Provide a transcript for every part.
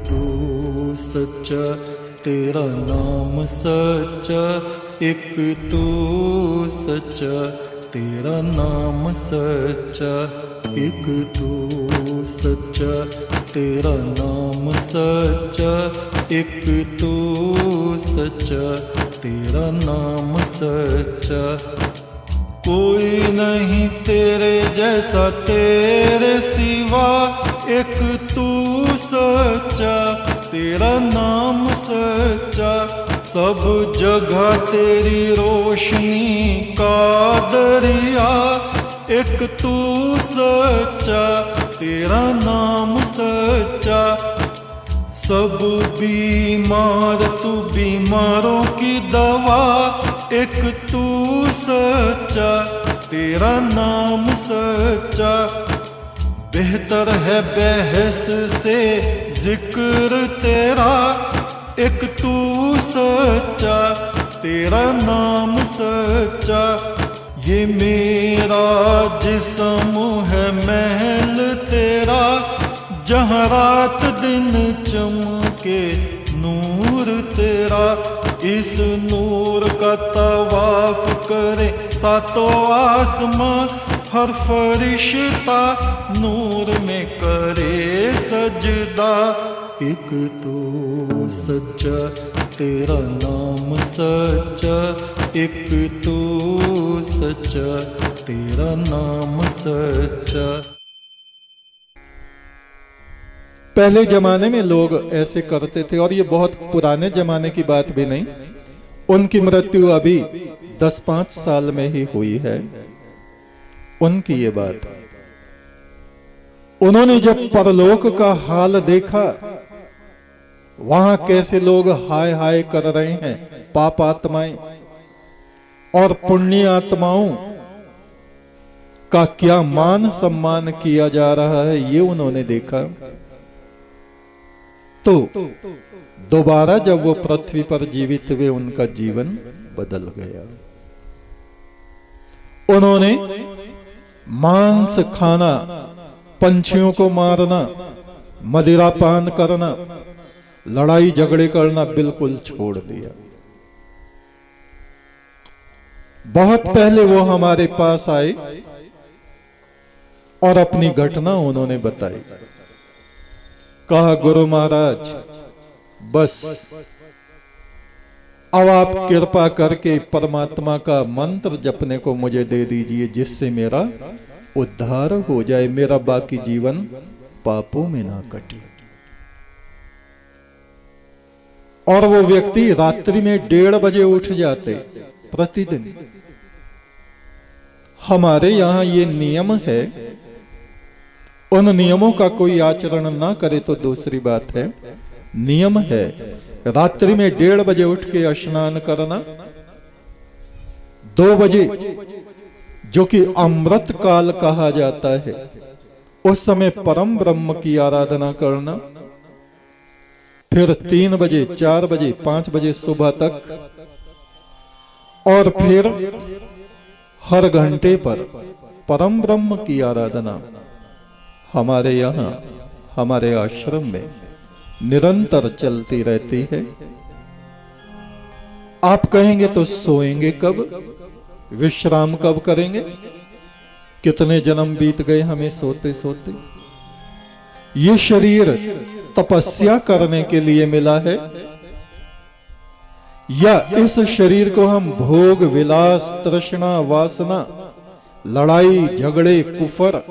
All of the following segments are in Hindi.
तू सच्चा, तेरा नाम सच्चा, एक तू सच्चा, तेरा नाम सच्चा, एक तू सच्चा, तेरा नाम सच्चा, एक तू सच्चा, तेरा नाम सच्चा। कोई नहीं तेरे जैसा तेरे सिवा, एक तू सच्चा, तेरा नाम सच्चा। सब जगह तेरी रोशनी का दरिया, एक तू सच्चा, तेरा नाम सच्चा। सब बीमार तू बीमारों की दवा, एक तू सच्चा, तेरा नाम सच्चा। बेहतर है बहस से जिक्र तेरा, एक तू सच्चा, तेरा नाम सच्चा। ये मेरा जिस्म है महल तेरा, जहाँ रात दिन चमके नूर तेरा। इस नूर का तवाफ करे सातों आसमां, हर फरिश्ता नूर में करे सजदा। एक तो सच्चा, तेरा नाम सच्चा, एक तो सच्चा, तेरा नाम सच्चा। पहले जमाने में लोग ऐसे करते थे, और ये बहुत पुराने जमाने की बात भी नहीं। उनकी मृत्यु अभी 10-5 साल में ही हुई है। उनकी ये बात, उन्होंने जब परलोक का हाल देखा, वहां कैसे लोग हाय हाय कर रहे हैं, पाप आत्माएं और पुण्य आत्माओं का क्या मान सम्मान किया जा रहा है, ये उन्होंने देखा। तो दोबारा जब वो पृथ्वी पर जीवित हुए, उनका जीवन बदल गया। उन्होंने मांस खाना, पंछियों को मारना, मदिरा पान करना, लड़ाई झगड़े करना बिल्कुल छोड़ दिया। बहुत पहले वो हमारे पास आए और अपनी घटना उन्होंने बताई। कहा, गुरु महाराज, बस अब आप कृपा करके परमात्मा का मंत्र जपने को मुझे दे दीजिए, जिससे मेरा उद्धार हो जाए, मेरा बाकी जीवन पापों में ना कटे। और वो व्यक्ति रात्रि में 1:30 बजे उठ जाते प्रतिदिन। हमारे यहां ये नियम है, उन नियमों का कोई आचरण ना करे तो दूसरी बात है। नियम है रात्रि में 1:30 बजे उठ के स्नान करना, 2 बजे जो कि अमृत काल कहा जाता है, उस समय परम ब्रह्म की आराधना करना, फिर 3 बजे, 4 बजे, 5 बजे सुबह तक, और फिर हर घंटे पर परम ब्रह्म की आराधना हमारे यहाँ, हमारे आश्रम में निरंतर चलती रहती है। आप कहेंगे तो सोएंगे कब, विश्राम कब करेंगे? कितने जन्म बीत गए हमें सोते सोते। ये शरीर तपस्या करने के लिए मिला है, या इस शरीर को हम भोग विलास, तृष्णा, वासना, लड़ाई झगड़े, कुफर,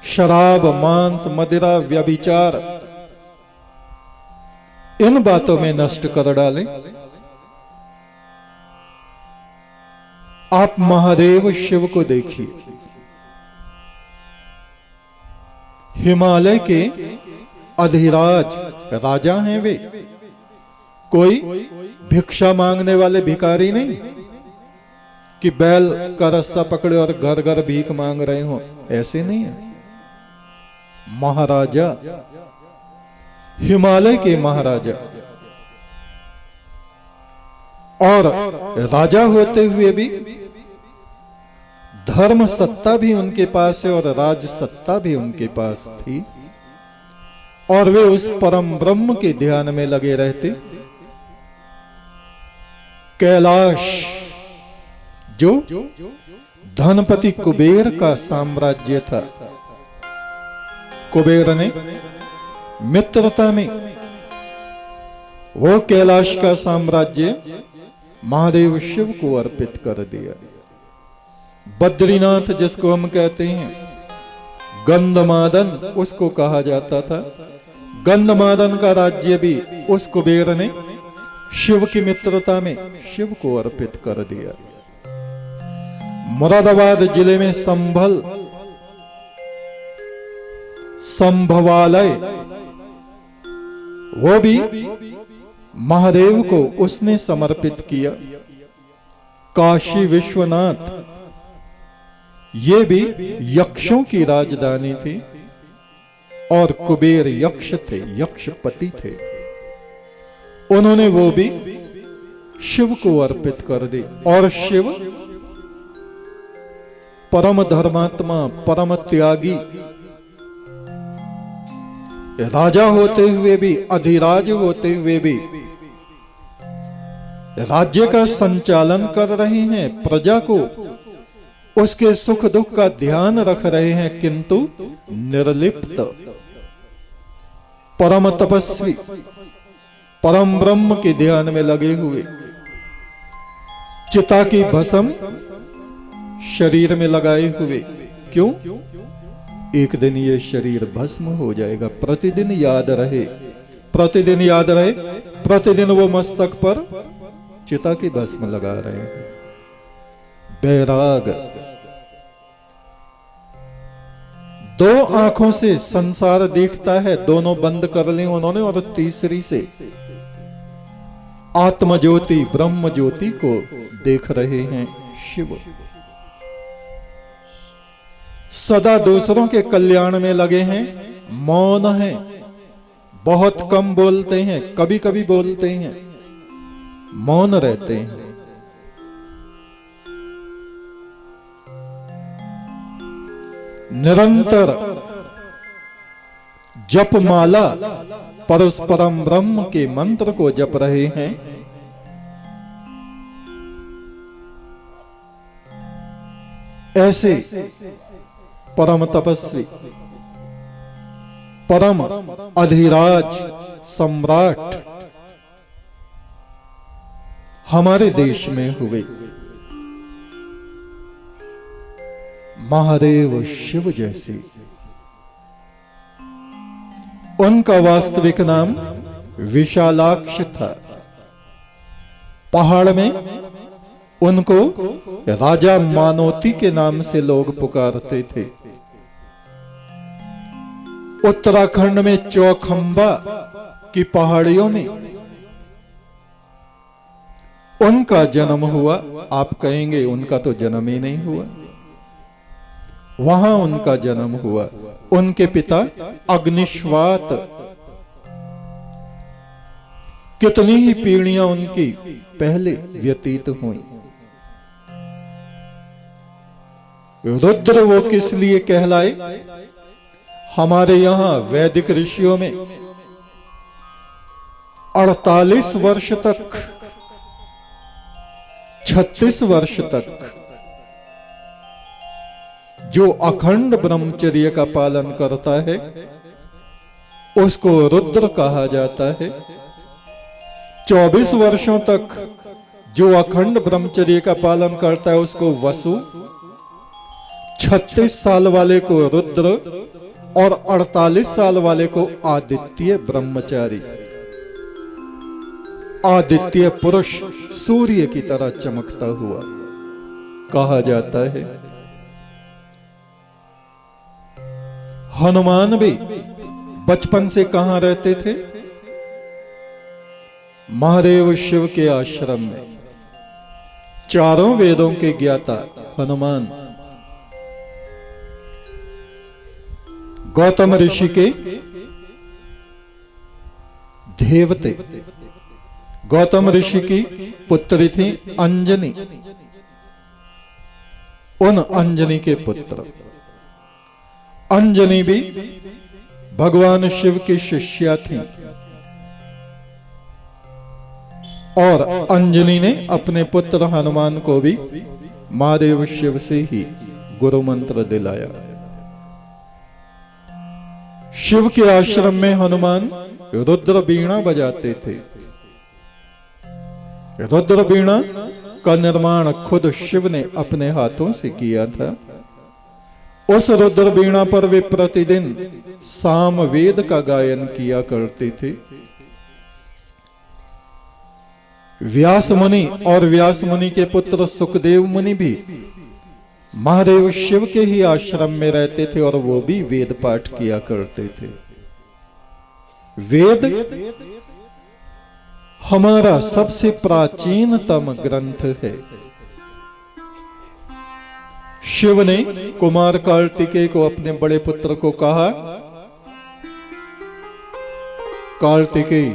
शराब, मांस, मदिरा, व्यभिचार, इन बातों में नष्ट कर डालें? आप महादेव शिव को देखिए, हिमालय के अधिराज राजा हैं वे। कोई भिक्षा मांगने वाले भिखारी नहीं कि बैल का रस्सा पकड़े और घर घर भीख मांग रहे हो, ऐसे नहीं है। महाराजा, हिमालय के महाराजा, और राजा होते हुए भी धर्म सत्ता भी उनके पास है और राज सत्ता भी उनके पास थी। और वे उस परम ब्रह्म के ध्यान में लगे रहते। कैलाश जो धनपति कुबेर का साम्राज्य था, कुबेर ने मित्रता में वो कैलाश का साम्राज्य महादेव शिव को अर्पित कर दिया। बद्रीनाथ जिसको हम कहते हैं, गंधमादन उसको कहा जाता था। गंधमादन का राज्य भी उस कुबेर ने शिव की मित्रता में शिव को अर्पित कर दिया। मुरादाबाद जिले में संभवालय, वो भी महादेव को उसने समर्पित किया। काशी विश्वनाथ, ये भी यक्षों की राजधानी थी और कुबेर यक्ष थे, यक्षपति थे। उन्होंने वो भी शिव को अर्पित कर दी। और शिव परम धर्मात्मा, परम त्यागी, राजा होते हुए भी, अधिराज होते हुए भी राज्य का संचालन कर रहे हैं, प्रजा को उसके सुख दुख का ध्यान रख रहे हैं, किंतु निर्लिप्त, परम तपस्वी, परम ब्रह्म के ध्यान में लगे हुए। चिता की भस्म शरीर में लगाए हुए। क्यों? एक दिन ये शरीर भस्म हो जाएगा। प्रतिदिन याद रहे, प्रतिदिन याद रहे, प्रतिदिन वो मस्तक पर चिता की भस्म लगा रहे हैं। बैराग, दो आंखों से संसार देखता है, दोनों बंद कर ली उन्होंने, और तीसरी से आत्म ज्योति, ब्रह्म ज्योति को देख रहे हैं शिव। सदा दूसरों के कल्याण में लगे हैं, मौन हैं, बहुत कम बोलते हैं, कभी कभी बोलते हैं, मौन रहते हैं। निरंतर जप माला पर उस परम ब्रह्म के मंत्र को जप रहे हैं। ऐसे परम तपस्वी, परम अधिराज, सम्राट हमारे देश में हुए। महादेव शिव जैसे। उनका वास्तविक नाम विशालाक्ष था। पहाड़ में उनको राजा मानोती के नाम से लोग पुकारते थे। उत्तराखंड में चौखंबा की पहाड़ियों में उनका जन्म हुआ। आप कहेंगे उनका तो जन्म ही नहीं हुआ। वहां उनका जन्म हुआ। उनके पिता अग्निश्वात, कितनी ही पीढ़ियां उनकी पहले व्यतीत हुई। रुद्र वो किस लिए कहलाए? हमारे यहां वैदिक ऋषियों में 48 वर्ष तक, 36 वर्ष तक जो अखंड ब्रह्मचर्य का पालन करता है उसको रुद्र कहा जाता है। 24 वर्षों तक जो अखंड ब्रह्मचर्य का पालन करता है उसको वसु, 36 साल वाले को रुद्र और 48 साल वाले को आदित्य ब्रह्मचारी। आदित्य पुरुष सूर्य की तरह चमकता हुआ कहा जाता है। हनुमान भी बचपन से कहां रहते थे? महादेव शिव के आश्रम में। चारों वेदों के ज्ञाता हनुमान गौतम ऋषि के देवते। गौतम ऋषि की पुत्री थी अंजनी। उन अंजनी के पुत्र। अंजनी भी भगवान शिव की शिष्या थी और अंजनी ने अपने पुत्र हनुमान को भी महादेव शिव से ही गुरु मंत्र दिलाया। शिव के आश्रम में हनुमान रुद्र बीणा बजाते थे। रुद्र बीणा का निर्माण खुद शिव ने अपने हाथों से किया था। उस रुद्र बीणा पर वे प्रतिदिन साम वेद का गायन किया करते थे। व्यास मुनि और व्यास मुनि के पुत्र सुखदेव मुनि भी महादेव शिव के ही आश्रम में रहते थे और वो भी वेद पाठ किया करते थे। वेद हमारा सबसे प्राचीनतम ग्रंथ है। शिव ने कुमार कार्तिकेय को अपने बड़े पुत्र को कहा, कार्तिकेय,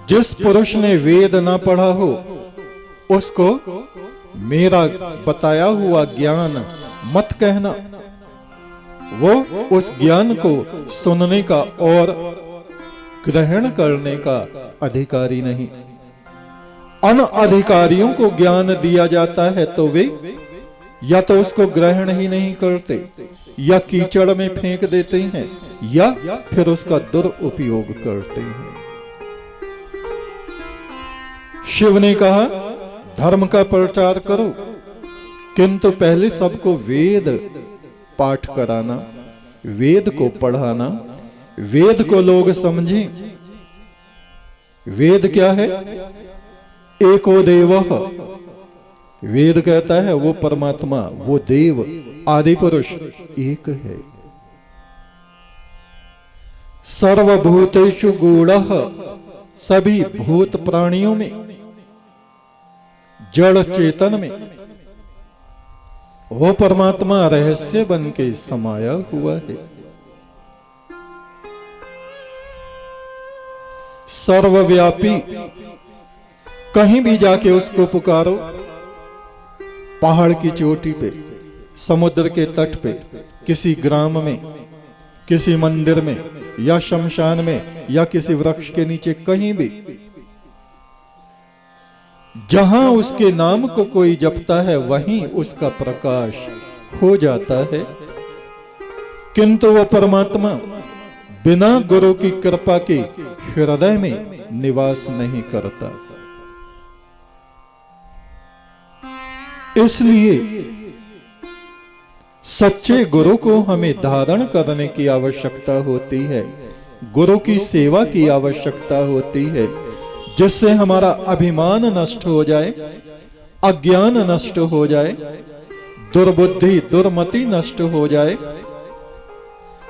जिस पुरुष ने वेद ना पढ़ा हो उसको मेरा बताया हुआ ज्ञान मत कहना। वो उस ज्ञान को सुनने का और ग्रहण करने का अधिकारी नहीं। अनअधिकारियों को ज्ञान दिया जाता है तो वे या तो उसको ग्रहण ही नहीं करते, या कीचड़ में फेंक देते हैं, या फिर उसका दुरुपयोग करते हैं। शिव ने कहा, धर्म का प्रचार करो, किंतु पहले सबको वेद पाठ कराना, वेद को पढ़ाना, वेद को लोग समझें। वेद क्या है? एको देवः। वेद कहता है वो परमात्मा, वो देव, आदि पुरुष एक है। सर्वभूतेषु गूढ़ः, सभी भूत प्राणियों में, जड़ चेतन में वो परमात्मा रहस्य बन के समाया हुआ है। सर्वव्यापी, कहीं भी जाके उसको पुकारो, पहाड़ की चोटी पे, समुद्र के तट पे, किसी ग्राम में, किसी मंदिर में, या शमशान में, या किसी वृक्ष के नीचे, कहीं भी जहां उसके नाम को कोई जपता है वहीं उसका प्रकाश हो जाता है। किंतु वो परमात्मा बिना गुरु की कृपा के हृदय में निवास नहीं करता। इसलिए सच्चे गुरु को हमें धारण करने की आवश्यकता होती है, गुरु की सेवा की आवश्यकता होती है, जिससे हमारा अभिमान नष्ट हो जाए, अज्ञान नष्ट हो जाए, दुर्बुद्धि दुर्मति नष्ट हो जाए।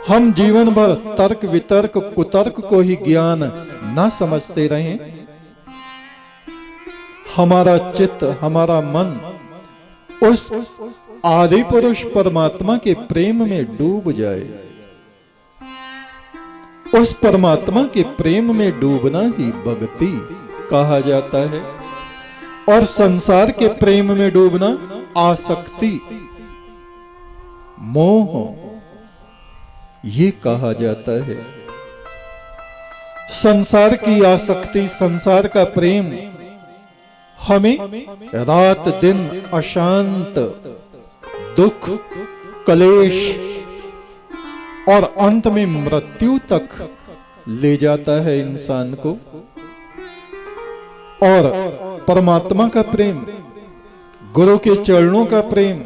हम जीवन भर तर्क वितर्क कुतर्क को ही ज्ञान न समझते रहें। हमारा चित्त, हमारा मन उस आदि पुरुष परमात्मा के प्रेम में डूब जाए। उस परमात्मा के प्रेम में डूबना ही भक्ति कहा जाता है, और संसार के प्रेम में डूबना आसक्ति, मोह, ये कहा जाता है। संसार की आसक्ति, संसार का प्रेम हमें रात दिन अशांत, दुख, कलेश और अंत में मृत्यु तक ले जाता है इंसान को। और परमात्मा का प्रेम, गुरु के चरणों का प्रेम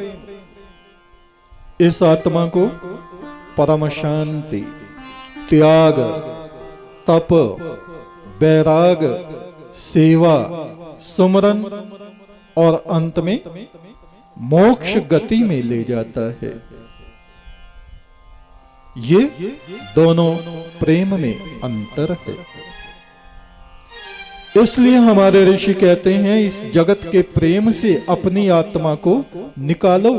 इस आत्मा को परम शांति, त्याग, तप, वैराग, सेवा, सुमरन और अंत में मोक्ष गति में ले जाता है। ये दोनों प्रेम में अंतर है। इसलिए हमारे ऋषि कहते हैं, इस जगत के प्रेम से अपनी आत्मा को निकालो।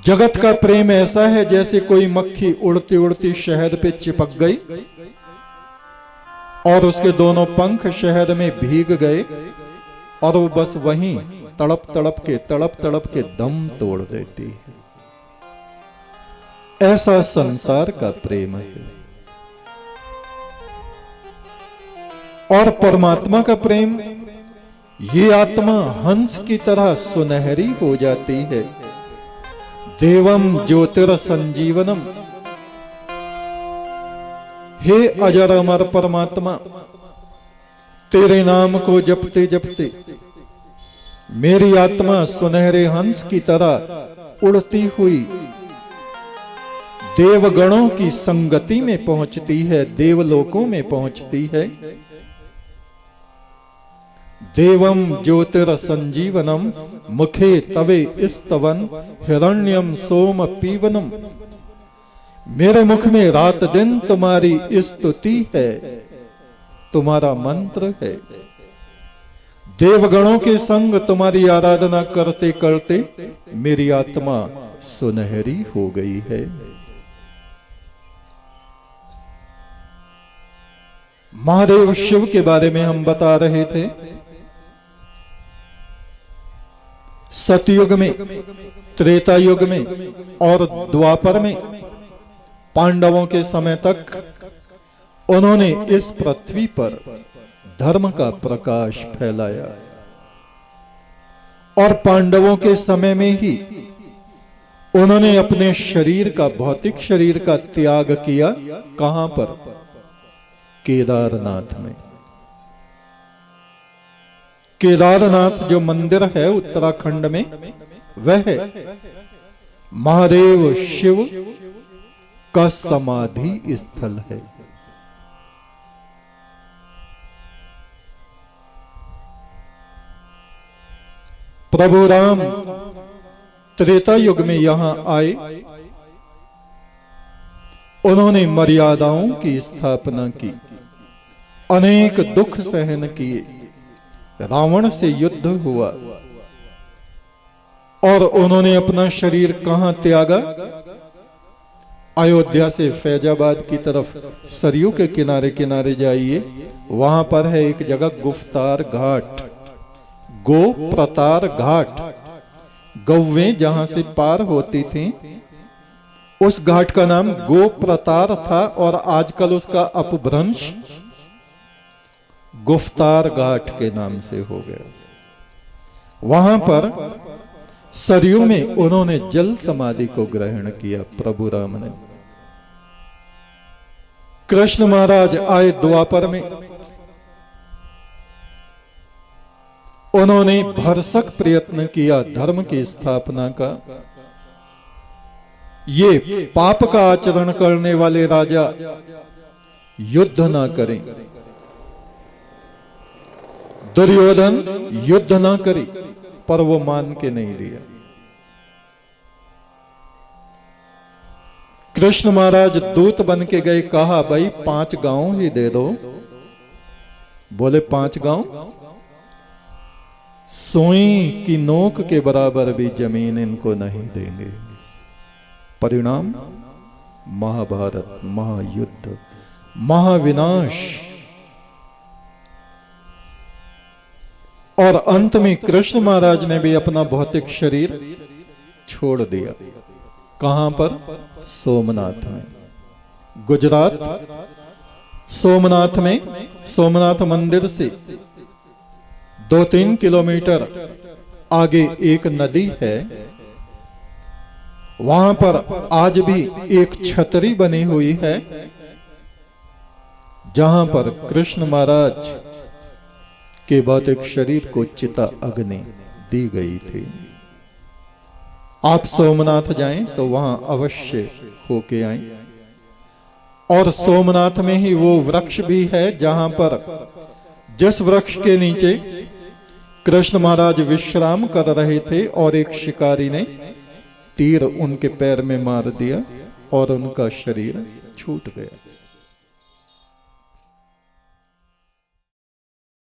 जगत का प्रेम ऐसा है जैसे कोई मक्खी उड़ती उड़ती शहद पे चिपक गई और उसके दोनों पंख शहद में भीग गए और वो बस वहीं तड़प तड़प के दम तोड़ देती है। ऐसा संसार का प्रेम है। और परमात्मा का प्रेम, ये आत्मा हंस की तरह सुनहरी हो जाती है। देवम ज्योतिर संजीवनम, हे अजर अमर परमात्मा, तेरे नाम को जपते जपते मेरी आत्मा सुनहरे हंस की तरह उड़ती हुई देवगणों की संगति में पहुंचती है, देवलोकों में पहुंचती है। देवम ज्योतिर संजीवनम मुखे तवे स्तवन हिरण्यम सोम पीवनम, मेरे मुख में रात दिन तुम्हारी स्तुति है, तुम्हारा मंत्र है। देवगणों के संग तुम्हारी आराधना करते करते मेरी आत्मा सुनहरी हो गई है। महादेव शिव के बारे में हम बता रहे थे। सतयुग में, त्रेता युग में और द्वापर में पांडवों के समय तक उन्होंने इस पृथ्वी पर धर्म का प्रकाश फैलाया। और पांडवों के समय में ही उन्होंने अपने शरीर का, भौतिक शरीर का त्याग किया। कहां पर? केदारनाथ में। केदारनाथ जो मंदिर है उत्तराखंड में, वह महादेव शिव का समाधि स्थल है। प्रभु राम त्रेता युग में यहां आए, उन्होंने मर्यादाओं की स्थापना की, अनेक दुख सहन किए, रावण से युद्ध हुआ और उन्होंने अपना शरीर कहां त्यागा? अयोध्या से फैजाबाद की तरफ सरयू के किनारे किनारे जाइए, वहां पर है एक जगह गुफ्तार घाट, गो प्रतार घाट। गौवें जहां से पार होती थीं, उस घाट का नाम गो प्रतार था और आजकल उसका अपभ्रंश गुफ्तार घाट के नाम से हो गया। वहां पर सरयू में उन्होंने जल समाधि को ग्रहण किया प्रभु राम ने। कृष्ण महाराज आए द्वापर में, उन्होंने भरसक प्रयत्न किया धर्म की स्थापना का। ये पाप का आचरण करने वाले राजा युद्ध ना करें, दुर्योधन युद्ध ना करे, पर वो मान के नहीं लिया। कृष्ण महाराज दूत बन के गए, कहा भाई 5 गांव ही दे दो। बोले 5 गांव? सुई की नोक के बराबर भी जमीन इनको नहीं देंगे। परिणाम महाभारत, महायुद्ध, महाविनाश। और अंत में कृष्ण महाराज ने भी अपना भौतिक शरीर छोड़ दिया। कहां पर? सोमनाथ में, गुजरात। सोमनाथ में, सोमनाथ मंदिर से 2-3 किलोमीटर आगे एक नदी है। वहां पर आज भी एक छतरी बनी हुई है, जहां पर कृष्ण महाराज के भौतिक शरीर को चिता अग्नि दी गई थी। आप सोमनाथ जाएं तो वहां अवश्य होके आएं। और सोमनाथ में ही वो वृक्ष भी है जहां पर, जिस वृक्ष के नीचे कृष्ण महाराज विश्राम कर रहे थे और एक शिकारी ने तीर उनके पैर में मार दिया और उनका शरीर छूट गया।